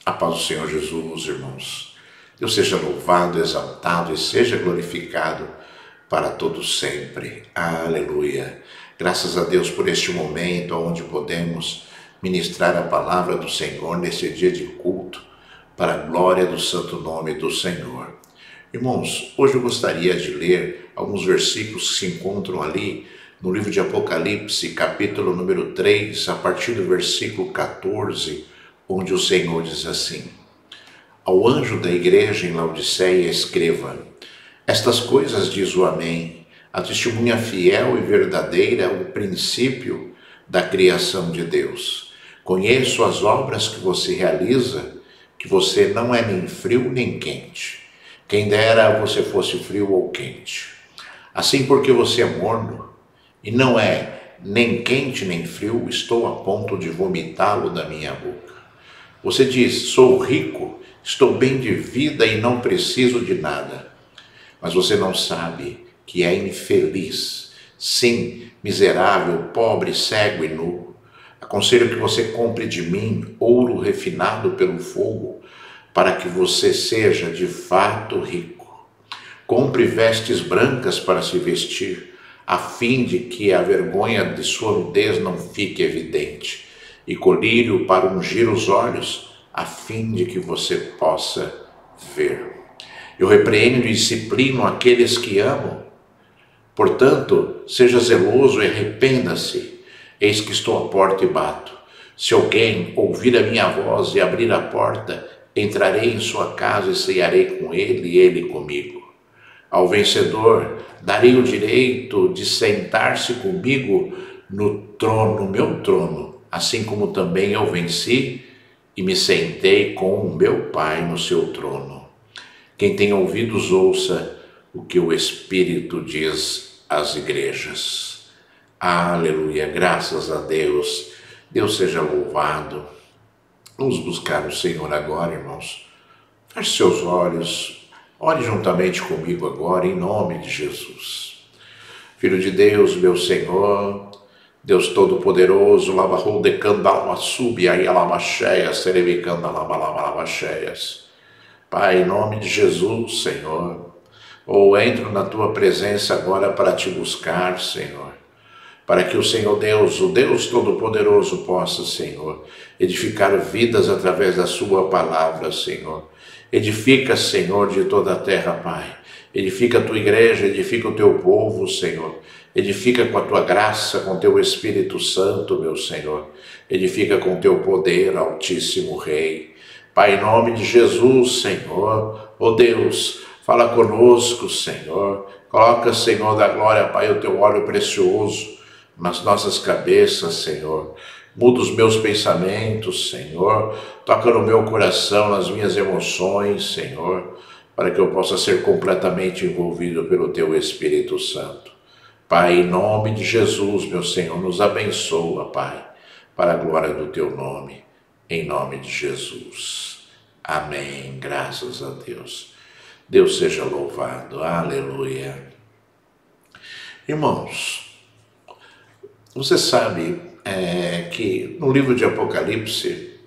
A paz do Senhor Jesus, irmãos. Deus seja louvado, exaltado e seja glorificado para todos sempre. Aleluia. Graças a Deus por este momento onde podemos ministrar a palavra do Senhor nesse dia de culto, para a glória do santo nome do Senhor. Irmãos, hoje eu gostaria de ler alguns versículos que se encontram ali no livro de Apocalipse, capítulo número 3, a partir do versículo 14, onde o Senhor diz assim: Ao anjo da igreja em Laodiceia escreva: Estas coisas diz o Amém, a testemunha fiel e verdadeira, o princípio da criação de Deus. Conheço as obras que você realiza, que você não é nem frio nem quente. Quem dera você fosse frio ou quente. Assim, porque você é morno e não é nem quente nem frio, estou a ponto de vomitá-lo da minha boca. Você diz: sou rico, estou bem de vida e não preciso de nada. Mas você não sabe que é infeliz, sim, miserável, pobre, cego e nu. Aconselho que você compre de mim ouro refinado pelo fogo, para que você seja de fato rico. Compre vestes brancas para se vestir, a fim de que a vergonha de sua nudez não fique evidente, e colírio para ungir os olhos, a fim de que você possa ver. Eu repreendo e disciplino aqueles que amo. Portanto, seja zeloso e arrependa-se. Eis que estou à porta e bato. Se alguém ouvir a minha voz e abrir a porta, entrarei em sua casa e cearei com ele e ele comigo. Ao vencedor, darei o direito de sentar-se comigo no trono, meu trono, assim como também eu venci e me sentei com o meu Pai no seu trono. Quem tem ouvidos, ouça o que o Espírito diz às igrejas. Aleluia, graças a Deus. Deus seja louvado. Vamos buscar o Senhor agora, irmãos. Feche seus olhos, ore juntamente comigo agora, em nome de Jesus. Filho de Deus, meu Senhor, Deus Todo-Poderoso, lavarrou de candalma subia e alamacheia, serevicandalabalabacheias. Pai, em nome de Jesus, Senhor, entro na tua presença agora para te buscar, Senhor, para que o Senhor Deus, o Deus Todo-Poderoso, possa, Senhor, edificar vidas através da sua palavra, Senhor. Edifica, Senhor, de toda a terra, Pai. Edifica a tua igreja, edifica o teu povo, Senhor. Edifica com a tua graça, com o teu Espírito Santo, meu Senhor. Edifica com o teu poder, Altíssimo Rei. Pai, em nome de Jesus, Senhor, Deus, fala conosco, Senhor. Coloca, Senhor da glória, Pai, o teu óleo precioso nas nossas cabeças, Senhor. Muda os meus pensamentos, Senhor. Toca no meu coração, nas minhas emoções, Senhor, para que eu possa ser completamente envolvido pelo teu Espírito Santo. Pai, em nome de Jesus, meu Senhor, nos abençoa, Pai, para a glória do teu nome, em nome de Jesus. Amém. Graças a Deus. Deus seja louvado. Aleluia. Irmãos, você sabe que no livro de Apocalipse,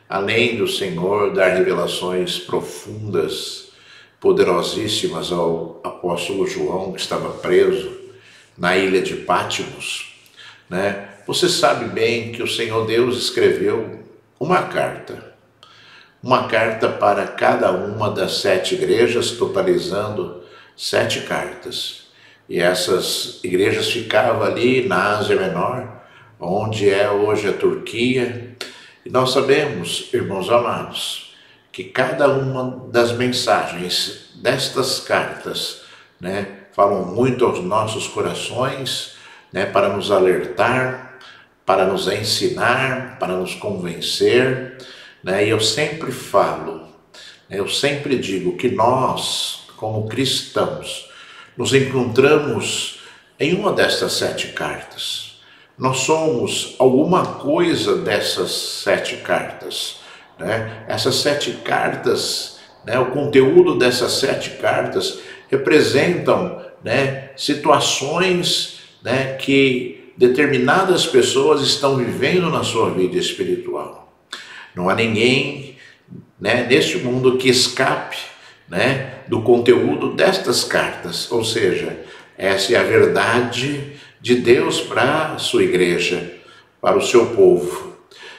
além do Senhor dar revelações profundas, poderosíssimas ao apóstolo João, que estava preso na ilha de Patmos, né? Você sabe bem que o Senhor Deus escreveu uma carta para cada uma das 7 igrejas, totalizando 7 cartas. E essas igrejas ficavam ali na Ásia Menor, onde é hoje a Turquia. E nós sabemos, irmãos amados, que cada uma das mensagens destas cartas, né, falam muito aos nossos corações, né, para nos alertar, para nos ensinar, para nos convencer, né? E eu sempre falo, eu sempre digo que nós, como cristãos, nos encontramos em uma destas 7 cartas. Nós somos alguma coisa dessas 7 cartas, né? Essas 7 cartas, né, o conteúdo dessas 7 cartas representam, né, situações, né, que determinadas pessoas estão vivendo na sua vida espiritual. Não há ninguém, né, neste mundo que escape, né, do conteúdo destas cartas. Ou seja, essa é a verdade de Deus para a sua igreja, para o seu povo.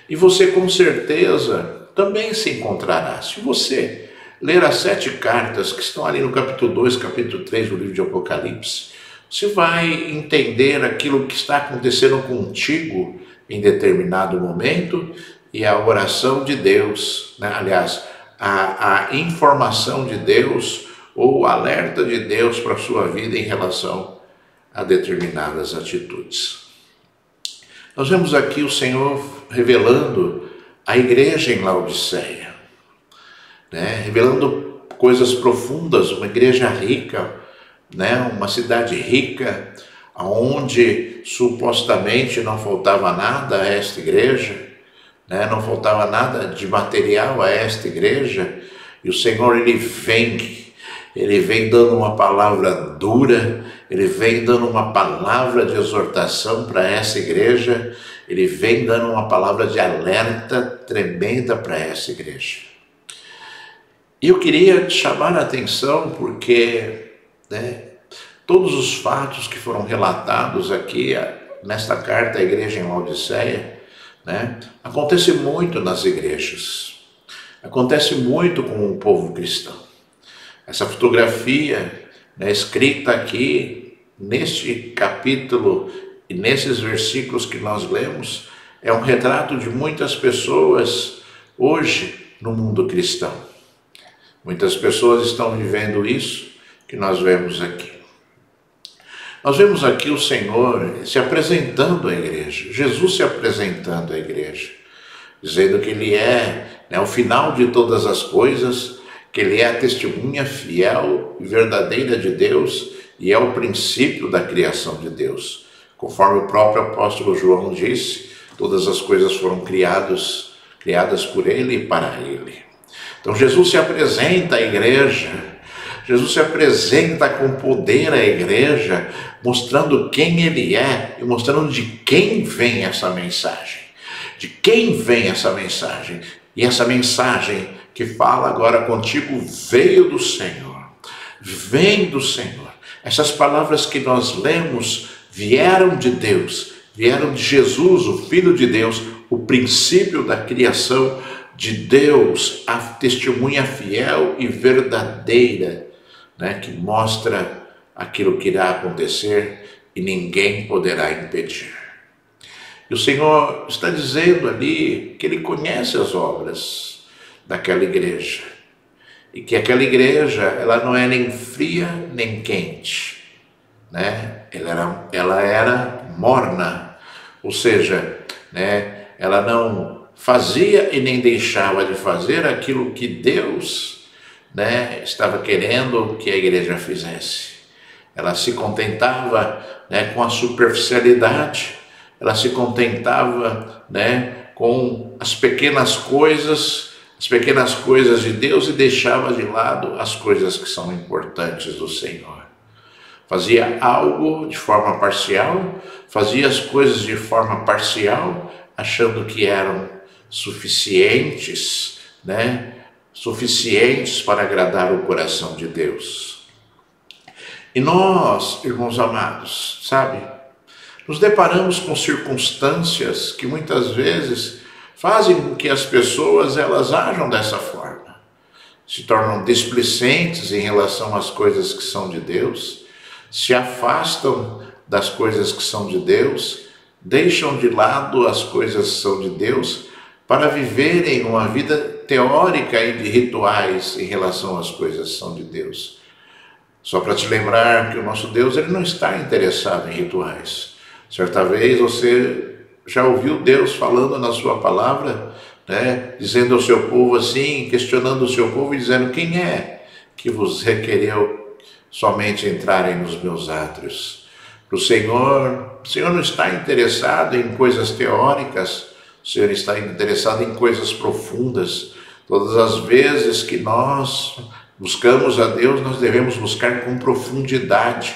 E você com certeza também se encontrará. Se você ler as 7 cartas que estão ali no capítulo 2, capítulo 3 do livro de Apocalipse, você vai entender aquilo que está acontecendo contigo em determinado momento e a oração de Deus, né? Aliás, a informação de Deus ou o alerta de Deus para a sua vida em relação a determinadas atitudes. Nós vemos aqui o Senhor revelando a igreja em Laodiceia, né? Revelando coisas profundas, uma igreja rica, né? Uma cidade rica, onde supostamente não faltava nada a esta igreja, né? Não faltava nada de material a esta igreja, e o Senhor ele vem dando uma palavra dura, ele vem dando uma palavra de exortação para essa igreja, ele vem dando uma palavra de alerta tremenda para essa igreja. E eu queria chamar a atenção porque, né, todos os fatos que foram relatados aqui nesta carta à igreja em Laodiceia, né, acontece muito nas igrejas, acontece muito com o povo cristão. Essa fotografia, né, escrita aqui neste capítulo e nesses versículos que nós lemos, é um retrato de muitas pessoas hoje no mundo cristão. Muitas pessoas estão vivendo isso que nós vemos aqui. Nós vemos aqui o Senhor se apresentando à igreja, Jesus se apresentando à igreja, dizendo que Ele é, né, o final de todas as coisas, que Ele é a testemunha fiel e verdadeira de Deus e é o princípio da criação de Deus. Conforme o próprio apóstolo João disse, todas as coisas foram criadas por Ele e para Ele. Então Jesus se apresenta à igreja, Jesus se apresenta com poder à igreja, mostrando quem Ele é e mostrando de quem vem essa mensagem. De quem vem essa mensagem? E essa mensagem que fala agora contigo veio do Senhor, vem do Senhor. Essas palavras que nós lemos vieram de Deus, vieram de Jesus, o Filho de Deus, o princípio da criação de Deus, a testemunha fiel e verdadeira, né, que mostra aquilo que irá acontecer e ninguém poderá impedir. E o Senhor está dizendo ali que Ele conhece as obras daquela igreja e que aquela igreja ela não é nem fria nem quente, né? Ela era morna, ou seja, né, ela não fazia e nem deixava de fazer aquilo que Deus, né, estava querendo que a igreja fizesse. Ela se contentava, né, com a superficialidade, ela se contentava, né, com as pequenas coisas de Deus e deixava de lado as coisas que são importantes do Senhor. Fazia algo de forma parcial, fazia as coisas de forma parcial, achando que eram suficientes, né, suficientes para agradar o coração de Deus. E nós, irmãos amados, sabe, nos deparamos com circunstâncias que muitas vezes fazem com que as pessoas elas ajam dessa forma, se tornam displicentes em relação às coisas que são de Deus, se afastam das coisas que são de Deus, deixam de lado as coisas que são de Deus para viverem uma vida teórica e de rituais em relação às coisas que são de Deus. Só para te lembrar que o nosso Deus ele não está interessado em rituais. Certa vez você já ouviu Deus falando na sua palavra, né, dizendo ao seu povo assim, questionando o seu povo e dizendo: quem é que vos requereu somente entrarem nos meus átrios? O Senhor não está interessado em coisas teóricas, o Senhor está interessado em coisas profundas. Todas as vezes que nós buscamos a Deus, nós devemos buscar com profundidade,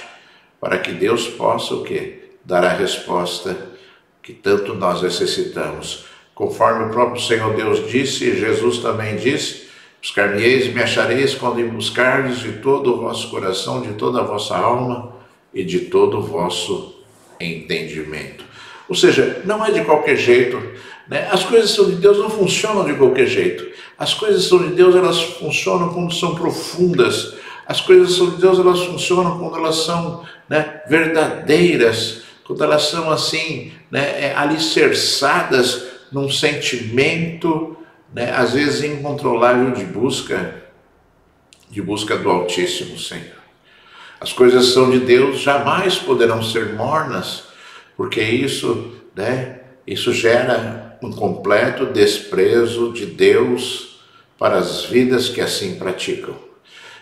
para que Deus possa o quê? Dar a resposta que tanto nós necessitamos. conforme o próprio Senhor Deus disse, e Jesus também disse: buscar-me-eis e me achareis quando me buscardes de todo o vosso coração, de toda a vossa alma e de todo o vosso entendimento. Ou seja, não é de qualquer jeito, né? As coisas são de Deus, não funcionam de qualquer jeito. As coisas são de Deus, elas funcionam quando são profundas. As coisas são de Deus, elas funcionam quando elas são, né, verdadeiras, quando elas são assim, né, alicerçadas num sentimento, né, às vezes incontrolável de busca do Altíssimo Senhor. As coisas são de Deus, jamais poderão ser mornas, porque isso, né, isso gera um completo desprezo de Deus para as vidas que assim praticam.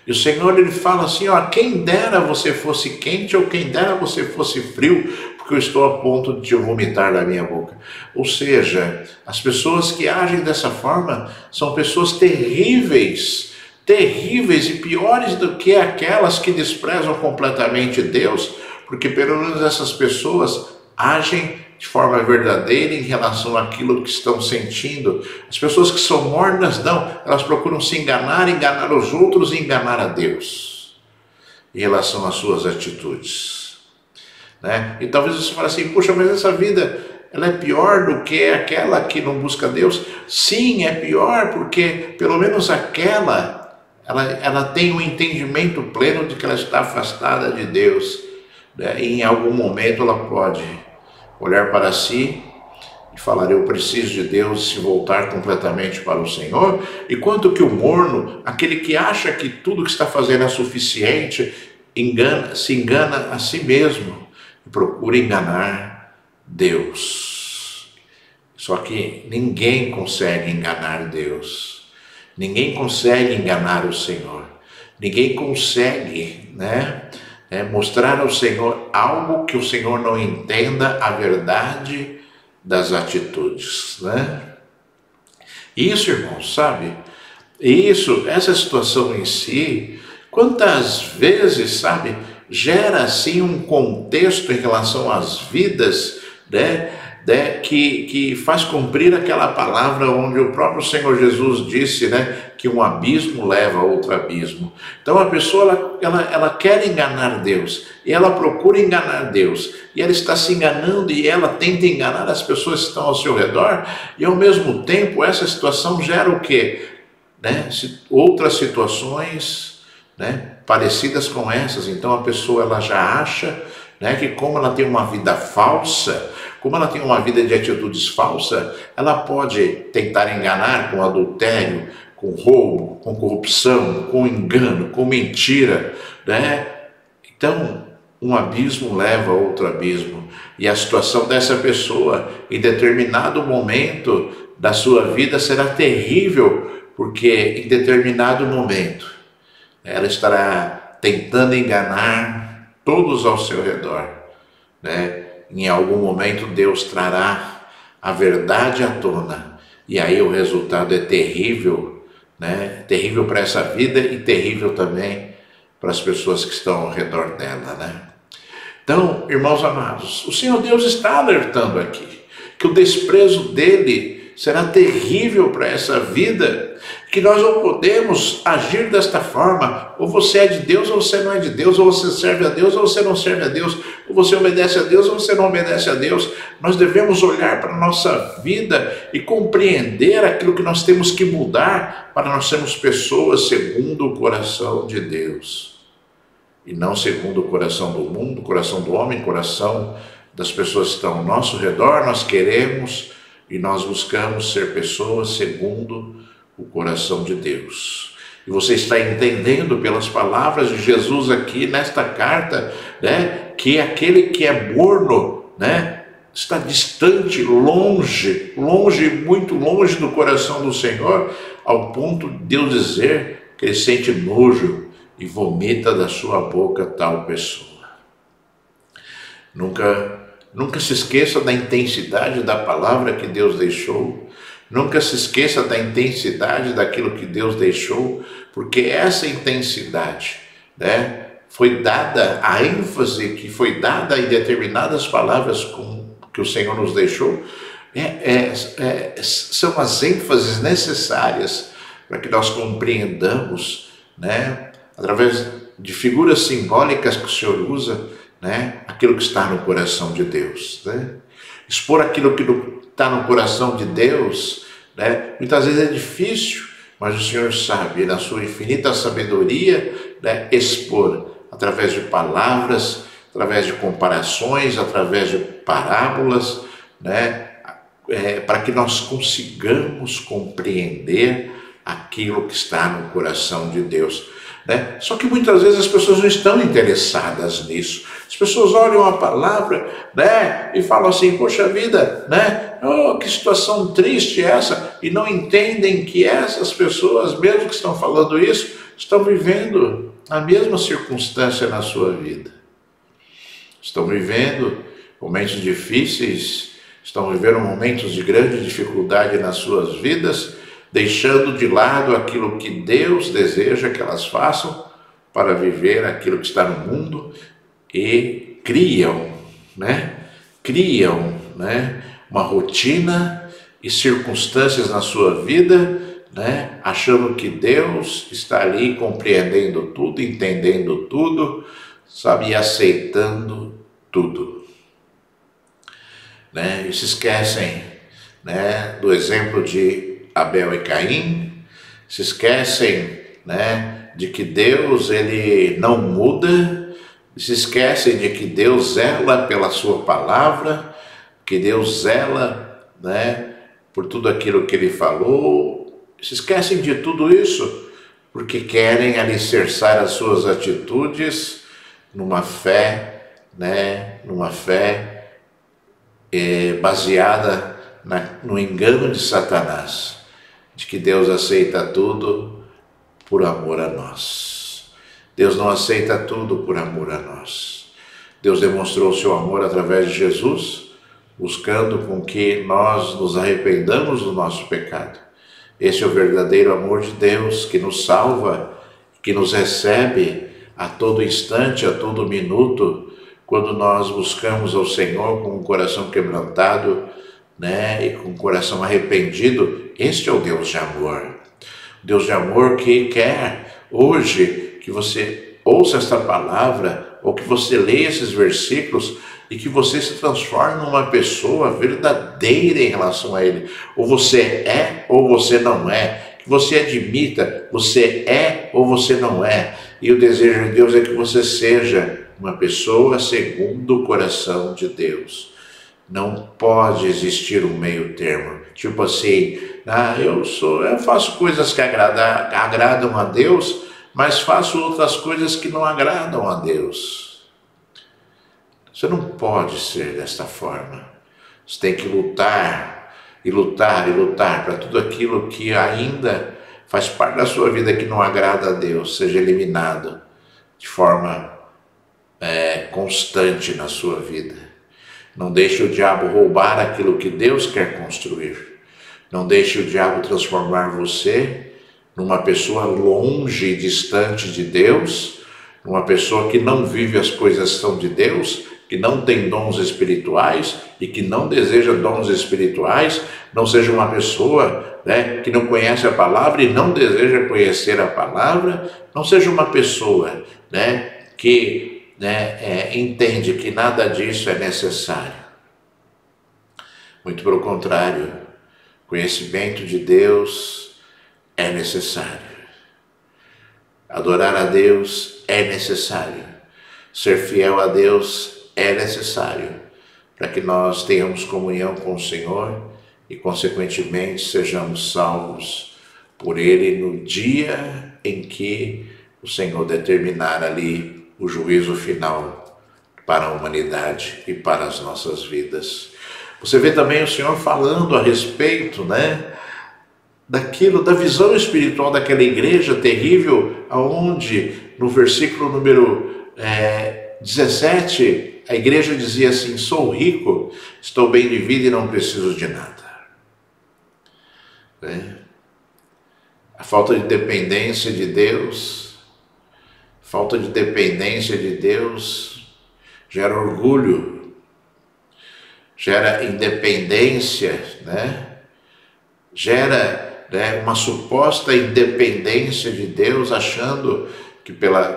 E o Senhor, ele fala assim, ó, quem dera você fosse quente ou quem dera você fosse frio, porque eu estou a ponto de te vomitar da minha boca. Ou seja, as pessoas que agem dessa forma são pessoas terríveis, terríveis e piores do que aquelas que desprezam completamente Deus, porque pelo menos essas pessoas agem de forma verdadeira em relação àquilo que estão sentindo. As pessoas que são mornas, não, elas procuram se enganar, enganar os outros e enganar a Deus em relação às suas atitudes, né? E talvez você fale assim, puxa, mas essa vida, ela é pior do que aquela que não busca Deus? Sim, é pior, porque pelo menos aquela, ela tem um entendimento pleno de que ela está afastada de Deus, né? E em algum momento ela pode olhar para si e falar, eu preciso de Deus, e se voltar completamente para o Senhor. E quanto que o morno, aquele que acha que tudo que está fazendo é suficiente, se engana a si mesmo e procura enganar Deus. Só que ninguém consegue enganar Deus, ninguém consegue enganar o Senhor, ninguém consegue, né, mostrar ao Senhor algo que o Senhor não entenda a verdade das atitudes, né? Isso, irmãos, sabe? Essa situação em si, quantas vezes, sabe, gera assim um contexto em relação às vidas, né, que faz cumprir aquela palavra onde o próprio Senhor Jesus disse, né, que um abismo leva a outro abismo. Então a pessoa ela quer enganar Deus e ela procura enganar Deus e ela está se enganando e ela tenta enganar as pessoas que estão ao seu redor, e ao mesmo tempo essa situação gera o quê? Né? Outras situações, né, parecidas com essas. Então a pessoa ela já acha, né, que como ela tem uma vida falsa, como ela tem uma vida de atitudes falsas, ela pode tentar enganar com adultério, com roubo, com corrupção, com engano, com mentira, né? Então, um abismo leva a outro abismo. E a situação dessa pessoa, em determinado momento da sua vida, será terrível, porque em determinado momento ela estará tentando enganar todos ao seu redor, né? Em algum momento Deus trará a verdade à tona, e aí o resultado é terrível, né? Terrível para essa vida e terrível também para as pessoas que estão ao redor dela, né? Então, irmãos amados, o Senhor Deus está alertando aqui que o desprezo dele será terrível para essa vida, que nós não podemos agir desta forma. Ou você é de Deus ou você não é de Deus, ou você serve a Deus ou você não serve a Deus, ou você obedece a Deus ou você não obedece a Deus. Nós devemos olhar para a nossa vida e compreender aquilo que nós temos que mudar para nós sermos pessoas segundo o coração de Deus, e não segundo o coração do mundo, o coração do homem, o coração das pessoas que estão ao nosso redor. Nós queremos e nós buscamos ser pessoas segundo o coração de Deus. E você está entendendo pelas palavras de Jesus aqui nesta carta, né, que aquele que é morno, né, está distante, longe, muito longe do coração do Senhor, ao ponto de Deus dizer que ele sente nojo e vomita da sua boca tal pessoa. Nunca se esqueça da intensidade da palavra que Deus deixou. Nunca se esqueça da intensidade daquilo que Deus deixou, porque essa intensidade, né, foi dada, a ênfase que foi dada em determinadas palavras que o Senhor nos deixou, são as ênfases necessárias para que nós compreendamos, né, através de figuras simbólicas que o Senhor usa, né, aquilo que está no coração de Deus, né? Expor aquilo que está no coração de Deus, né, muitas vezes é difícil, mas o Senhor sabe, na sua infinita sabedoria, né, expor através de palavras, através de comparações, através de parábolas, né, para que nós consigamos compreender aquilo que está no coração de Deus, né? Só que muitas vezes as pessoas não estão interessadas nisso. As pessoas olham a palavra, né, e falam assim: poxa vida, né, oh, que situação triste essa, e não entendem que essas pessoas, mesmo que estão falando isso, estão vivendo a mesma circunstância na sua vida. Estão vivendo momentos difíceis, estão vivendo momentos de grande dificuldade nas suas vidas, deixando de lado aquilo que Deus deseja que elas façam para viver aquilo que está no mundo, e criam, né, uma rotina e circunstâncias na sua vida, né, achando que Deus está ali compreendendo tudo, entendendo tudo, sabe, e aceitando tudo, né? E se esquecem, né, do exemplo de Abel e Caim, se esquecem, né, de que Deus, ele não muda, se esquecem de que Deus zela pela sua palavra, que Deus zela, né, por tudo aquilo que ele falou, se esquecem de tudo isso porque querem alicerçar as suas atitudes numa fé, né, baseada no engano de Satanás, de que Deus aceita tudo por amor a nós. Deus não aceita tudo por amor a nós. Deus demonstrou o seu amor através de Jesus, buscando com que nós nos arrependamos do nosso pecado. Esse é o verdadeiro amor de Deus, que nos salva, que nos recebe a todo instante, a todo minuto, quando nós buscamos ao Senhor com o coração quebrantado, né, e com o coração arrependido. Este é o Deus de amor. Deus de amor que quer hoje que você ouça esta palavra, ou que você leia esses versículos e que você se transforme numa pessoa verdadeira em relação a Ele. Ou você é ou você não é. Que você admita, você é ou você não é. E o desejo de Deus é que você seja uma pessoa segundo o coração de Deus. Não pode existir um meio termo. Tipo assim, eu faço coisas que agradam a Deus, mas faço outras coisas que não agradam a Deus. Você não pode ser desta forma. Você tem que lutar, e lutar, e lutar para tudo aquilo que ainda faz parte da sua vida que não agrada a Deus, seja eliminado de forma constante na sua vida. Não deixe o diabo roubar aquilo que Deus quer construir. Não deixe o diabo transformar você numa pessoa longe e distante de Deus, numa pessoa que não vive as coisas que são de Deus, que não tem dons espirituais e que não deseja dons espirituais. Não seja uma pessoa, né, que não conhece a palavra e não deseja conhecer a palavra. Não seja uma pessoa, né, que entende que nada disso é necessário. Muito pelo contrário, conhecimento de Deus é necessário. Adorar a Deus é necessário. Ser fiel a Deus é necessário para que nós tenhamos comunhão com o Senhor e, consequentemente, sejamos salvos por Ele no dia em que o Senhor determinar ali o juízo final para a humanidade e para as nossas vidas. Você vê também o Senhor falando a respeito, né, da visão espiritual daquela igreja terrível, aonde no versículo número 17, a igreja dizia assim: sou rico, estou bem de vida e não preciso de nada. A falta de dependência de Deus, gera orgulho, gera independência, né? Gera, né, uma suposta independência de Deus, achando que pela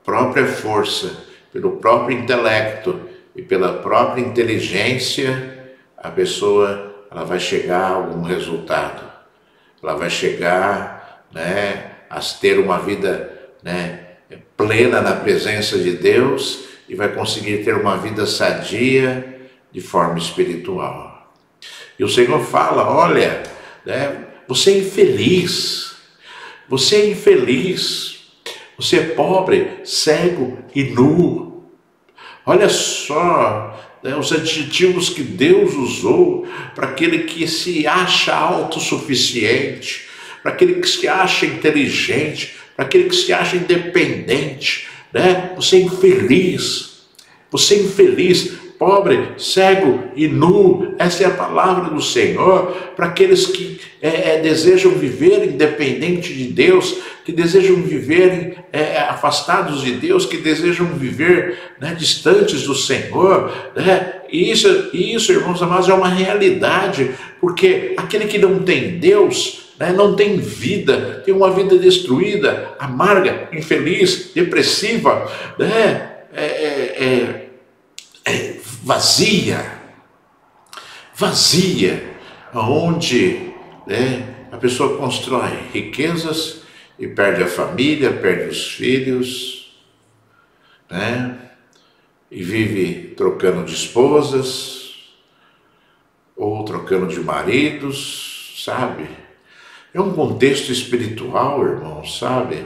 própria força, pelo próprio intelecto e pela própria inteligência, a pessoa ela vai chegar a algum resultado. Ela vai chegar, né, a ter uma vida, né, plena na presença de Deus e vai conseguir ter uma vida sadia de forma espiritual. E o Senhor fala, olha, né, você é infeliz, você é pobre, cego e nu. Olha só, né, os adjetivos que Deus usou para aquele que se acha autossuficiente, para aquele que se acha inteligente, para aquele que se acha independente, né? Você é infeliz, pobre, cego e nu. Essa é a palavra do Senhor para aqueles que desejam viver independente de Deus, que desejam viver afastados de Deus, que desejam viver, né, distantes do Senhor, né? Isso, irmãos amados, é uma realidade, porque aquele que não tem Deus, né, não tem vida, tem uma vida destruída, amarga, infeliz, depressiva, né? Vazia, onde, né, a pessoa constrói riquezas e perde a família, perde os filhos, né, e vive trocando de esposas ou trocando de maridos, sabe? É um contexto espiritual, irmão, sabe?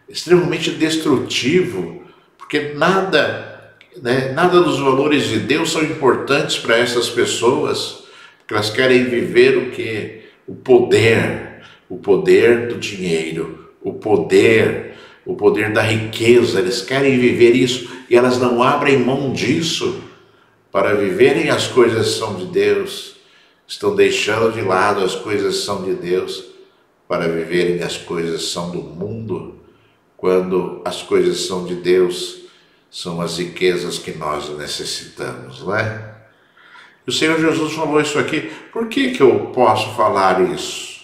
Extremamente destrutivo, porque nada, né, nada dos valores de Deus são importantes para essas pessoas, porque elas querem viver o quê? O poder do dinheiro, o poder da riqueza. Eles querem viver isso e elas não abrem mão disso para viverem as coisas que são de Deus. Estão deixando de lado as coisas que são de Deus para viverem as coisas que são do mundo, quando as coisas que são de Deus são as riquezas que nós necessitamos, não é? E o Senhor Jesus falou isso aqui. Por que eu posso falar isso?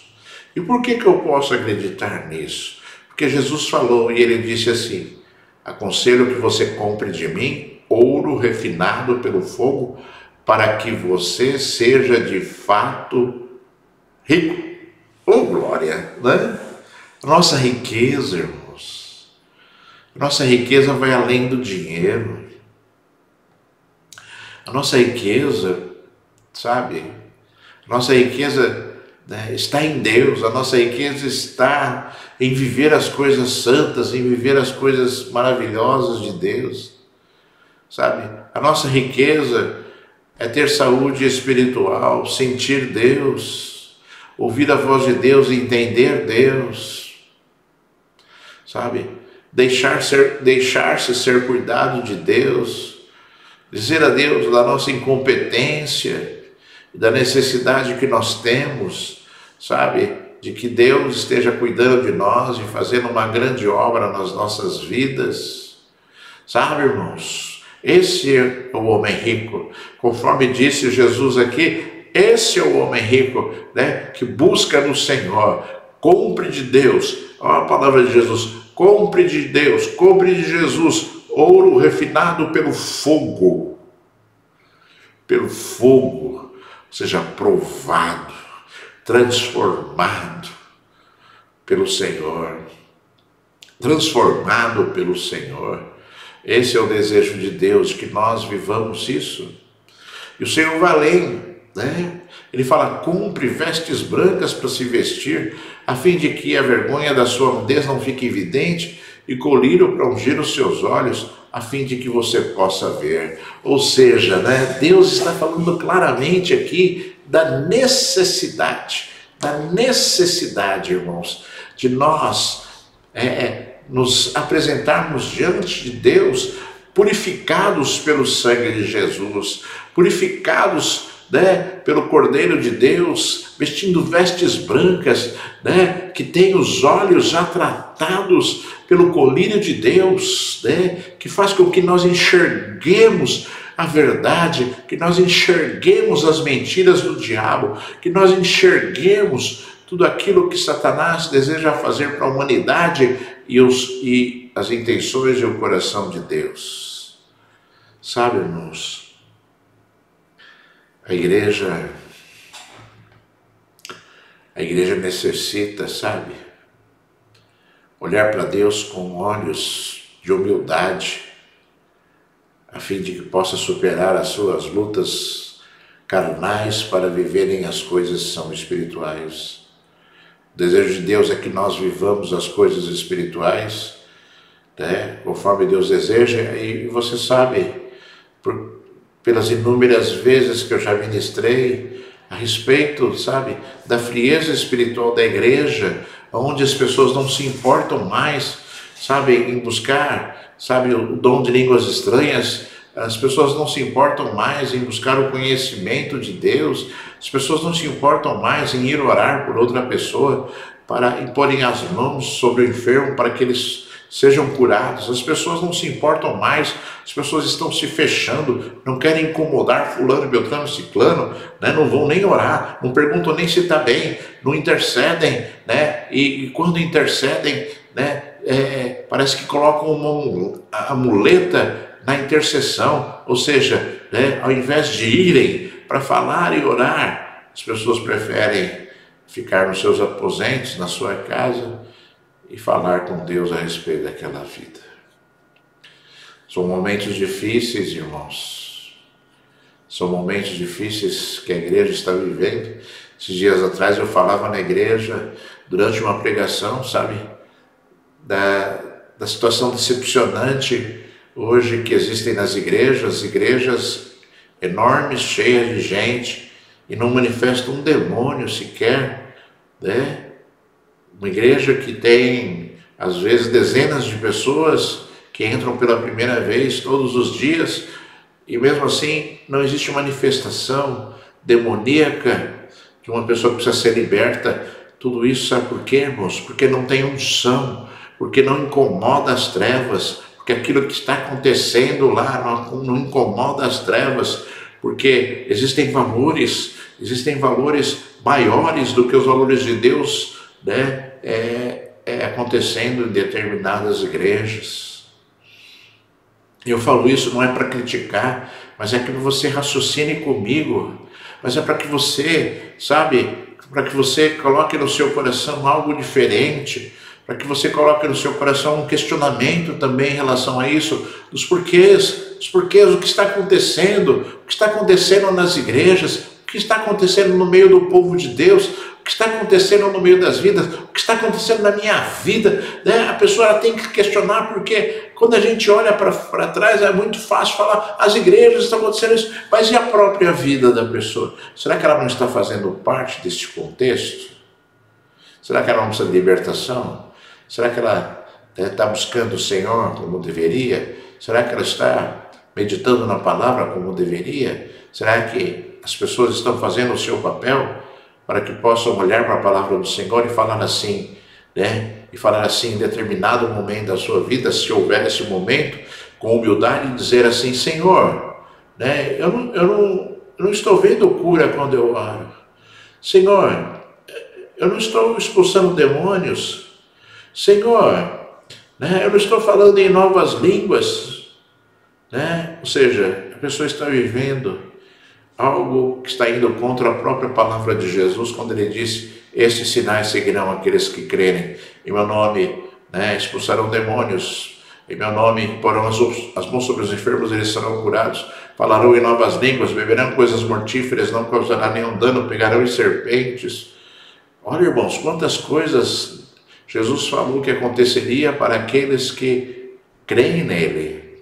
E por que eu posso acreditar nisso? Porque Jesus falou e ele disse assim: aconselho que você compre de mim ouro refinado pelo fogo, para que você seja de fato rico. Oh, glória, né? Nossa riqueza, irmãos, nossa riqueza vai além do dinheiro. A nossa riqueza, sabe? Nossa riqueza, né, está em Deus. A nossa riqueza está em viver as coisas santas, em viver as coisas maravilhosas de Deus, sabe? A nossa riqueza é ter saúde espiritual, sentir Deus, ouvir a voz de Deus e entender Deus, sabe? Deixar-se ser cuidado de Deus, dizer a Deus da nossa incompetência, da necessidade que nós temos, sabe? De que Deus esteja cuidando de nós e fazendo uma grande obra nas nossas vidas, sabe, irmãos? Esse é o homem rico, conforme disse Jesus aqui. Esse é o homem rico, né, que busca no Senhor. Compre de Deus, olha a palavra de Jesus, compre de Deus, compre de Jesus ouro refinado pelo fogo, ou seja, provado, transformado pelo Senhor, Esse é o desejo de Deus, que nós vivamos isso. E o Senhor vai além, né? Ele fala: compre vestes brancas para se vestir, a fim de que a vergonha da sua nudez não fique evidente, e colírio para ungir os seus olhos, a fim de que você possa ver. Ou seja, né, Deus está falando claramente aqui da necessidade, irmãos, de nós nos apresentarmos diante de Deus, purificados pelo sangue de Jesus, purificados, né, pelo Cordeiro de Deus, vestindo vestes brancas, né, que tem os olhos já tratados pelo colírio de Deus, né, que faz com que nós enxerguemos a verdade, que nós enxerguemos as mentiras do diabo, que nós enxerguemos tudo aquilo que Satanás deseja fazer para a humanidade e as intenções e o coração de Deus. Sabe, irmãos, a igreja necessita, sabe, olhar para Deus com olhos de humildade, a fim de que possa superar as suas lutas carnais para viverem as coisas que são espirituais. O desejo de Deus é que nós vivamos as coisas espirituais, né, conforme Deus deseja, e você sabe, pelas inúmeras vezes que eu já ministrei a respeito, sabe, da frieza espiritual da igreja, onde as pessoas não se importam mais, sabe, em buscar, sabe, o dom de línguas estranhas. As pessoas não se importam mais em buscar o conhecimento de Deus. As pessoas não se importam mais em ir orar por outra pessoa para imporem as mãos sobre o enfermo para que eles sejam curados. As pessoas não se importam mais. As pessoas estão se fechando, não querem incomodar fulano, beltrano, ciclano, né? Não vão nem orar, não perguntam nem se está bem, não intercedem, né? E quando intercedem, né? Parece que colocam a muleta na intercessão, ou seja, né, ao invés de irem para falar e orar, as pessoas preferem ficar nos seus aposentos, na sua casa e falar com Deus a respeito daquela vida. São momentos difíceis, irmãos, são momentos difíceis que a igreja está vivendo. Esses dias atrás eu falava na igreja, durante uma pregação, sabe, da situação decepcionante hoje que existem nas igrejas enormes, cheias de gente, e não manifesta um demônio sequer, né? Uma igreja que tem, às vezes, dezenas de pessoas que entram pela primeira vez todos os dias, e mesmo assim não existe manifestação demoníaca de uma pessoa que precisa ser liberta. Tudo isso sabe por quê, irmãos? Porque não tem unção, porque não incomoda as trevas, porque aquilo que está acontecendo lá não incomoda as trevas, porque existem valores maiores do que os valores de Deus, né, acontecendo em determinadas igrejas. Eu falo isso não é para criticar, mas é que você raciocine comigo, mas é para que você, sabe, para que você coloque no seu coração algo diferente, para que você coloque no seu coração um questionamento também em relação a isso, dos porquês, o que está acontecendo nas igrejas, o que está acontecendo no meio do povo de Deus, o que está acontecendo no meio das vidas, o que está acontecendo na minha vida, né? A pessoa ela tem que questionar, porque quando a gente olha para trás é muito fácil falar, as igrejas estão acontecendo isso, mas e a própria vida da pessoa? Será que ela não está fazendo parte deste contexto? Será que ela não precisa de libertação? Será que ela está buscando o Senhor como deveria? Será que ela está meditando na palavra como deveria? Será que as pessoas estão fazendo o seu papel para que possam olhar para a palavra do Senhor e falar assim, né? E falar assim em determinado momento da sua vida, se houver esse momento, com humildade, e dizer assim, Senhor, né? Eu não estou vendo cura quando eu oro. Senhor, eu não estou expulsando demônios. Senhor, né, eu não estou falando em novas línguas, né? Ou seja, a pessoa está vivendo algo que está indo contra a própria palavra de Jesus, quando ele disse, estes sinais seguirão aqueles que crerem. Em meu nome, né, expulsarão demônios, em meu nome porão as mãos sobre os enfermos, eles serão curados, falarão em novas línguas, beberão coisas mortíferas, não causará nenhum dano, pegarão em serpentes. Olha, irmãos, quantas coisas Jesus falou que aconteceria para aqueles que creem nele.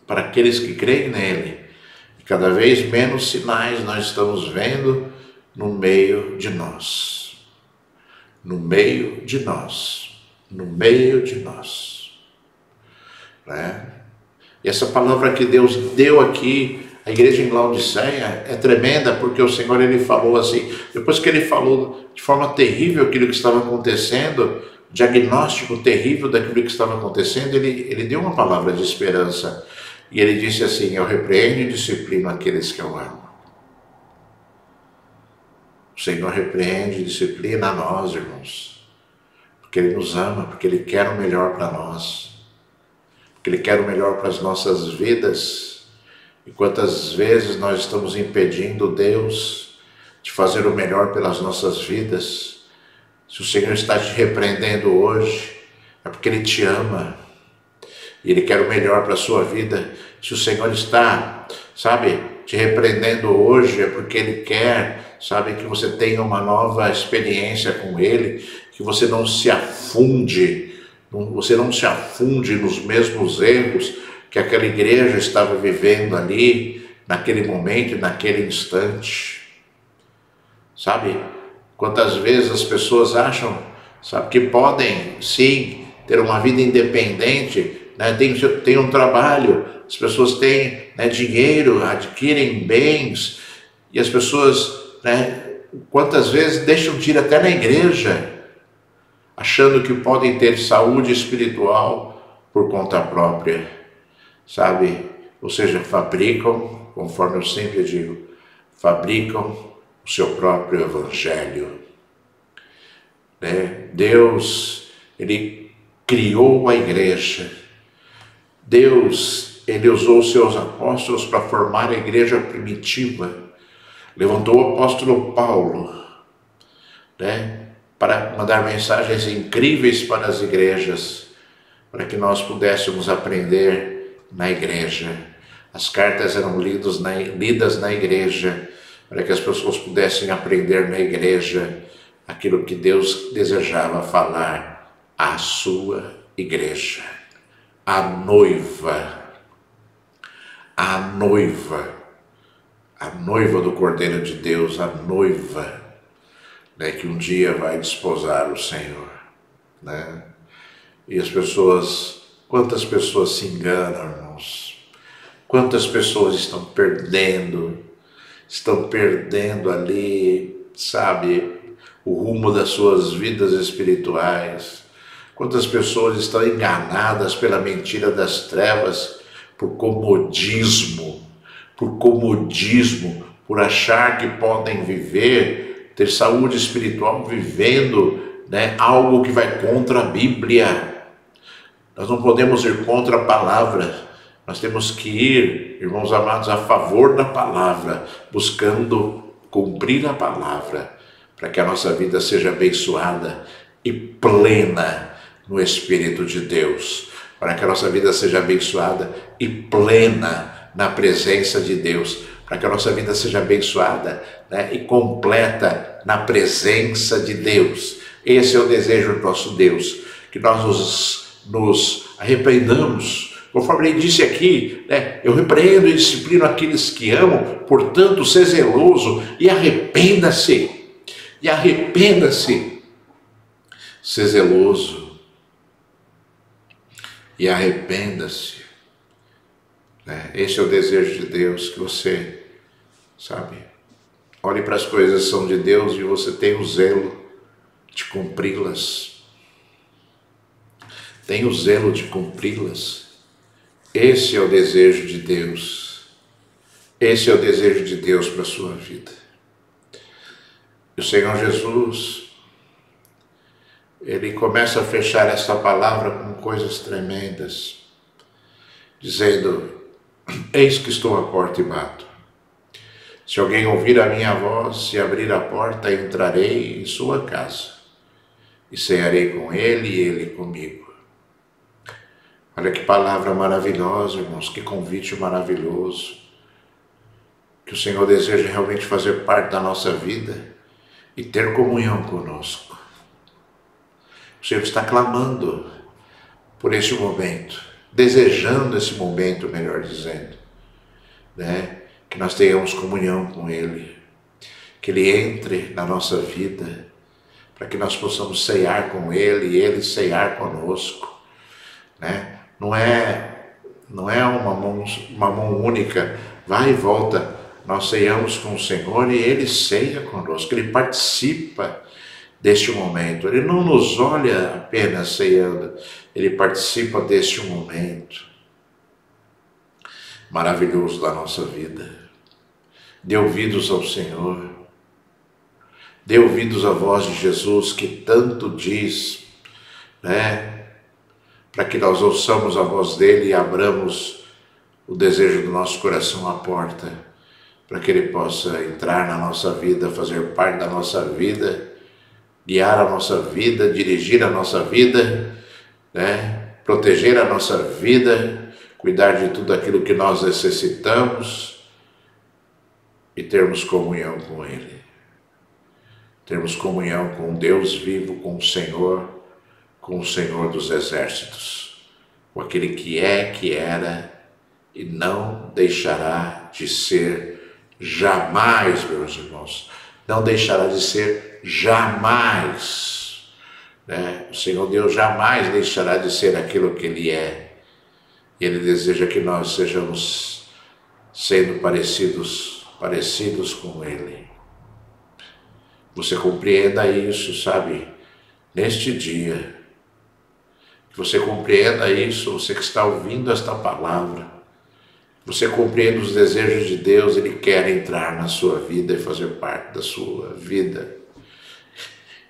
Para aqueles que creem nele. E cada vez menos sinais nós estamos vendo no meio de nós. No meio de nós. No meio de nós. Né? E essa palavra que Deus deu aqui, a igreja em Laodiceia, é tremenda, porque o Senhor ele falou assim, depois que ele falou de forma terrível aquilo que estava acontecendo, diagnóstico terrível daquilo que estava acontecendo, ele deu uma palavra de esperança. E ele disse assim: eu repreendo e disciplino aqueles que eu amo. O Senhor repreende e disciplina a nós, irmãos, porque Ele nos ama, porque Ele quer o melhor para nós, porque Ele quer o melhor para as nossas vidas. E quantas vezes nós estamos impedindo Deus de fazer o melhor pelas nossas vidas? Se o Senhor está te repreendendo hoje, é porque Ele te ama e Ele quer o melhor para a sua vida. Se o Senhor está, te repreendendo hoje, é porque Ele quer, que você tenha uma nova experiência com Ele, que você não se afunde, nos mesmos erros que aquela igreja estava vivendo ali, naquele momento, naquele instante. Quantas vezes as pessoas acham, que podem, sim, ter uma vida independente, né? Tem um trabalho, as pessoas têm, né, dinheiro, adquirem bens, e as pessoas, né, quantas vezes deixam de ir até na igreja, achando que podem ter saúde espiritual por conta própria, Ou seja, fabricam, conforme eu sempre digo, fabricam o seu próprio evangelho. Né? Deus, Ele criou a igreja. Deus, Ele usou os seus apóstolos para formar a igreja primitiva. Levantou o apóstolo Paulo, né, para mandar mensagens incríveis para as igrejas, para que nós pudéssemos aprender na igreja. As cartas eram lidas na igreja, para que as pessoas pudessem aprender na igreja aquilo que Deus desejava falar à sua igreja. A noiva do Cordeiro de Deus, a noiva, né, que um dia vai desposar o Senhor, né? E as pessoas, quantas pessoas se enganam, irmãos? Quantas pessoas estão perdendo ali, o rumo das suas vidas espirituais? Quantas pessoas estão enganadas pela mentira das trevas, por comodismo, por achar que podem ter saúde espiritual vivendo, né, algo que vai contra a Bíblia. Nós não podemos ir contra a palavra, nós temos que ir, irmãos amados, a favor da palavra, buscando cumprir a palavra, para que a nossa vida seja abençoada e plena no Espírito de Deus, para que a nossa vida seja abençoada e plena na presença de Deus, para que a nossa vida seja abençoada, né, e completa na presença de Deus. Esse é o desejo do nosso Deus, que nós nos arrependamos, conforme Ele disse aqui, né, eu repreendo e disciplino aqueles que amam, portanto, seja zeloso e arrependa-se, seja zeloso e arrependa-se. Esse é o desejo de Deus, que você, olhe para as coisas que são de Deus e você tenha o zelo de cumpri-las. Tenha o zelo de cumpri-las. Esse é o desejo de Deus. Esse é o desejo de Deus para a sua vida. E o Senhor Jesus, Ele começa a fechar essa palavra com coisas tremendas, dizendo: eis que estou à porta e bato. Se alguém ouvir a minha voz e abrir a porta, entrarei em sua casa e cearei com ele e ele comigo. Olha que palavra maravilhosa, irmãos, que convite maravilhoso, que o Senhor deseja realmente fazer parte da nossa vida e ter comunhão conosco. O Senhor está clamando por este momento, desejando esse momento, melhor dizendo, né? Que nós tenhamos comunhão com Ele, que Ele entre na nossa vida, para que nós possamos ceiar com Ele e Ele ceiar conosco, né? Não é uma mão única, vai e volta. Nós ceiamos com o Senhor e Ele ceia conosco, Ele participa deste momento. Ele não nos olha apenas ceando, Ele participa deste momento. maravilhoso da nossa vida. Dê ouvidos ao Senhor. Dê ouvidos à voz de Jesus que tanto diz, né? Para que nós ouçamos a voz dele e abramos o desejo do nosso coração à porta, para que ele possa entrar na nossa vida, fazer parte da nossa vida, guiar a nossa vida, dirigir a nossa vida, né? Proteger a nossa vida, cuidar de tudo aquilo que nós necessitamos e termos comunhão com ele. Termos comunhão com Deus vivo, com o Senhor dos exércitos, com aquele que é, que era e não deixará de ser jamais, meus irmãos, não deixará de ser jamais, né? O Senhor Deus jamais deixará de ser aquilo que Ele é, e Ele deseja que nós sejamos sendo parecidos com Ele. Você compreenda isso, sabe, neste dia, que você compreenda isso, você que está ouvindo esta palavra, você compreenda os desejos de Deus. Ele quer entrar na sua vida e fazer parte da sua vida.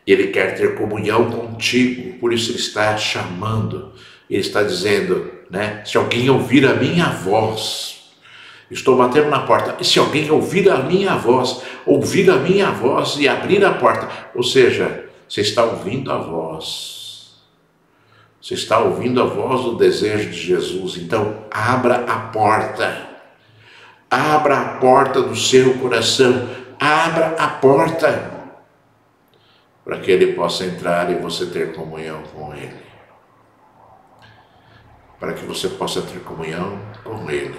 Ele quer ter comunhão contigo, por isso Ele está chamando, Ele está dizendo, né? Se alguém ouvir a minha voz, estou batendo na porta, e se alguém ouvir a minha voz e abrir a porta, ou seja, você está ouvindo a voz. Você está ouvindo a voz do desejo de Jesus, então abra a porta do seu coração, abra a porta, para que Ele possa entrar e você ter comunhão com Ele, para que você possa ter comunhão com Ele.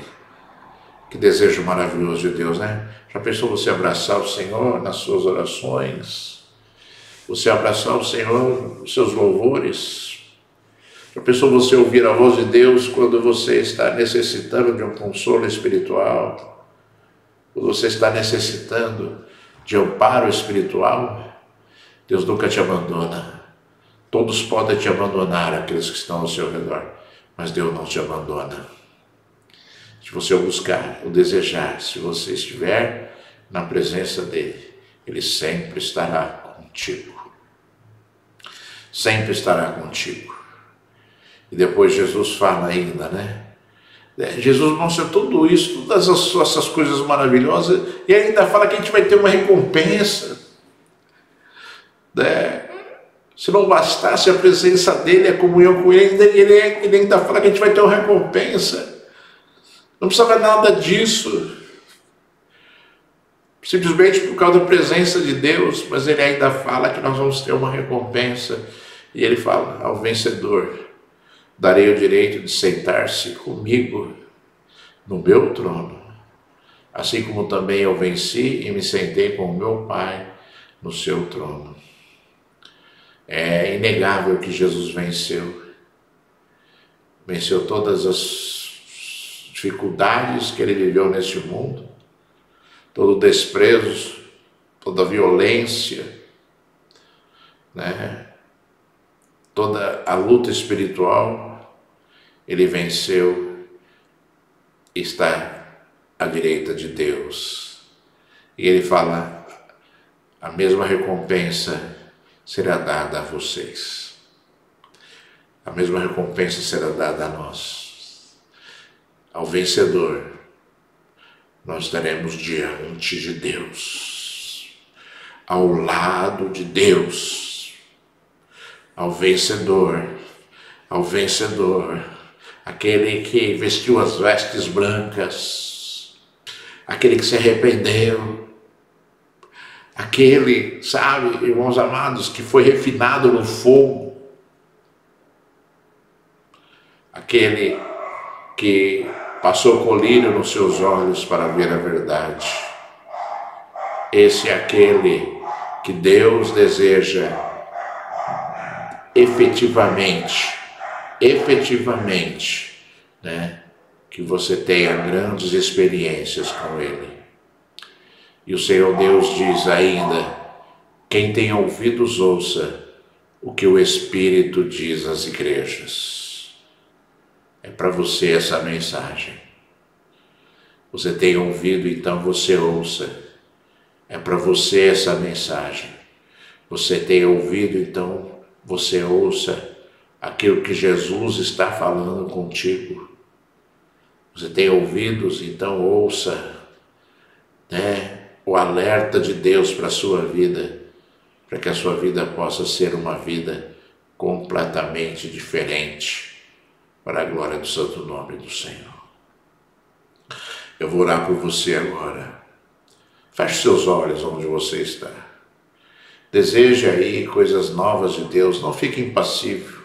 Que desejo maravilhoso de Deus, né? Já pensou você abraçar o Senhor nas suas orações? Você abraçar o Senhor nos seus louvores? Já pensou você ouvir a voz de Deus quando você está necessitando de um consolo espiritual? Quando você está necessitando de amparo espiritual? Deus nunca te abandona. Todos podem te abandonar, aqueles que estão ao seu redor, mas Deus não te abandona. Se você o buscar, o desejar, se você estiver na presença dEle, Ele sempre estará contigo. Sempre estará contigo. E depois Jesus fala ainda, né? Jesus mostra tudo isso, todas essas coisas maravilhosas, e ainda fala que a gente vai ter uma recompensa, né? Se não bastasse a presença dele, a comunhão com ele, ele ainda fala que a gente vai ter uma recompensa. Não precisava nada disso, simplesmente por causa da presença de Deus, mas ele ainda fala que nós vamos ter uma recompensa. E ele fala, ao vencedor darei o direito de sentar-se comigo no meu trono, assim como também eu venci e me sentei com o meu Pai no seu trono. É inegável que Jesus venceu todas as dificuldades que ele viveu neste mundo, todo o desprezo, toda a violência, né? Toda a luta espiritual, ele venceu e está à direita de Deus. E ele fala, a mesma recompensa será dada a vocês. A mesma recompensa será dada a nós. Ao vencedor, nós estaremos diante de Deus, ao lado de Deus. Ao vencedor, aquele que vestiu as vestes brancas, aquele que se arrependeu, aquele, sabe, irmãos amados, que foi refinado no fogo, aquele que passou colírio nos seus olhos para ver a verdade. Esse é aquele que Deus deseja efetivamente, né, que você tenha grandes experiências com Ele. E o Senhor Deus diz ainda, quem tem ouvidos ouça o que o Espírito diz às igrejas. É para você essa mensagem. Você tem ouvido, então você ouça. É para você essa mensagem. Você tem ouvido, então você ouça aquilo que Jesus está falando contigo. Você tem ouvidos, então ouça, né, o alerta de Deus para a sua vida, para que a sua vida possa ser uma vida completamente diferente, para a glória do santo nome do Senhor. Eu vou orar por você agora. Feche seus olhos onde você está. Deseje aí coisas novas de Deus, não fique impassível.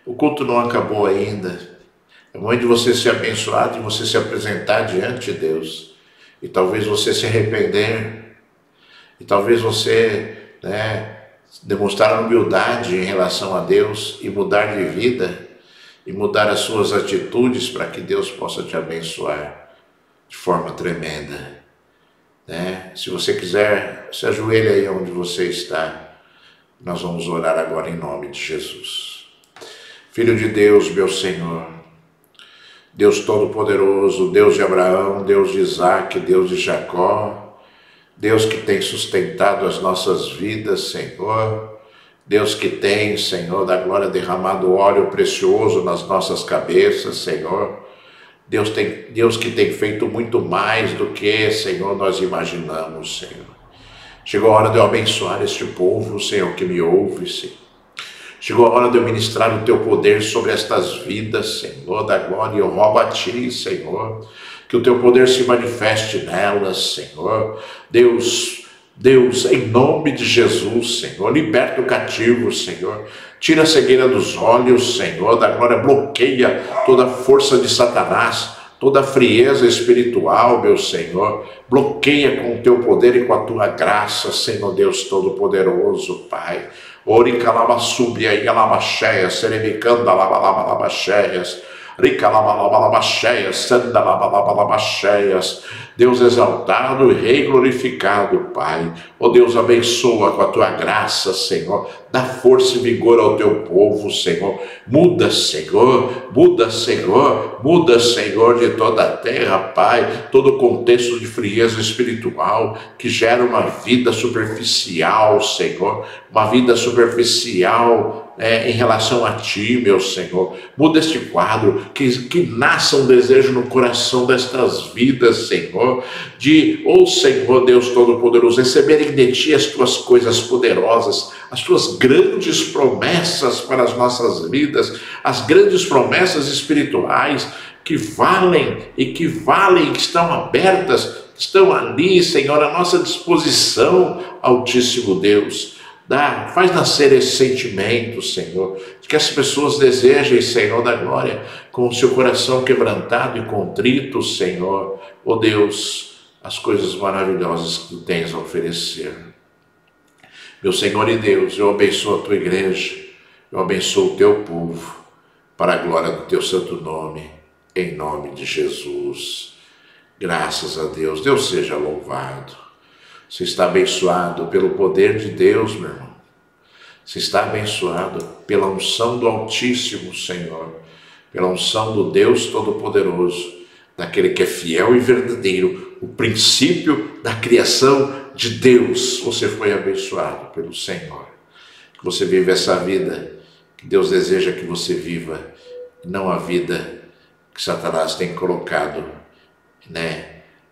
O culto não acabou ainda. É momento de você ser abençoado, de você se apresentar diante de Deus. E talvez você se arrepender. E talvez você, demonstrar humildade em relação a Deus e mudar de vida. E mudar as suas atitudes para que Deus possa te abençoar de forma tremenda. Se você quiser, se ajoelhe aí onde você está. Nós vamos orar agora em nome de Jesus. Filho de Deus, meu Senhor, Deus Todo-Poderoso, Deus de Abraão, Deus de Isaac, Deus de Jacó, Deus que tem sustentado as nossas vidas, Senhor, Deus que tem, Senhor, da glória, derramado óleo precioso nas nossas cabeças, Senhor, Deus que tem feito muito mais do que, Senhor, nós imaginamos, Senhor. Chegou a hora de eu abençoar este povo, Senhor, que me ouve, Senhor. Chegou a hora de eu ministrar o Teu poder sobre estas vidas, Senhor, da glória. Eu rogo a Ti, Senhor, que o Teu poder se manifeste nelas, Senhor. Deus, em nome de Jesus, Senhor, liberta o cativo, Senhor. Tira a cegueira dos olhos, Senhor, da glória, bloqueia toda a força de Satanás, toda a frieza espiritual, meu Senhor. Bloqueia com o Teu poder e com a Tua graça, Senhor Deus Todo-Poderoso, Pai. Ori calabasubia e alabaxéias, seremicanda labalabaxéias, rica labalabaxéias, sanda labalabaxéias. Deus exaltado e Rei glorificado, Pai. Ó Deus, abençoa com a Tua graça, Senhor. Dá força e vigor ao Teu povo, Senhor. Muda, Senhor. Muda, Senhor. Muda, Senhor, de toda a terra, Pai. Todo o contexto de frieza espiritual que gera uma vida superficial, Senhor. Uma vida superficial, em relação a Ti, meu Senhor. Muda este quadro, que nasça um desejo no coração destas vidas, Senhor, de, Senhor Deus Todo-Poderoso, receberem de Ti as Tuas coisas poderosas, as Tuas grandes promessas para as nossas vidas, as grandes promessas espirituais que valem, que estão abertas, que estão ali, Senhor, à nossa disposição, Altíssimo Deus. Faz nascer esse sentimento, Senhor, de que as pessoas desejem, Senhor da glória, com o seu coração quebrantado e contrito, Senhor, ó Deus, as coisas maravilhosas que Tu tens a oferecer. Meu Senhor e Deus, eu abençoo a Tua igreja, eu abençoo o Teu povo, para a glória do Teu santo nome, em nome de Jesus. Graças a Deus, Deus seja louvado. Você está abençoado pelo poder de Deus, meu irmão. Você está abençoado pela unção do Altíssimo, Senhor, pela unção do Deus Todo-Poderoso, daquele que é fiel e verdadeiro, o princípio da criação de Deus. Você foi abençoado pelo Senhor. Que você viva essa vida que Deus deseja que você viva, não a vida que Satanás tem colocado,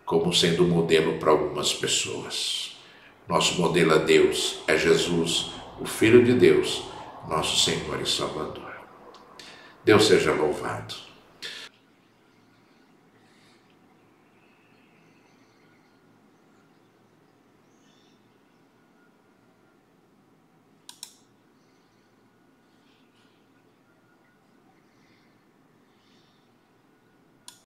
como sendo modelo para algumas pessoas. Nosso modelo é Deus, é Jesus, o Filho de Deus, nosso Senhor e Salvador. Deus seja louvado.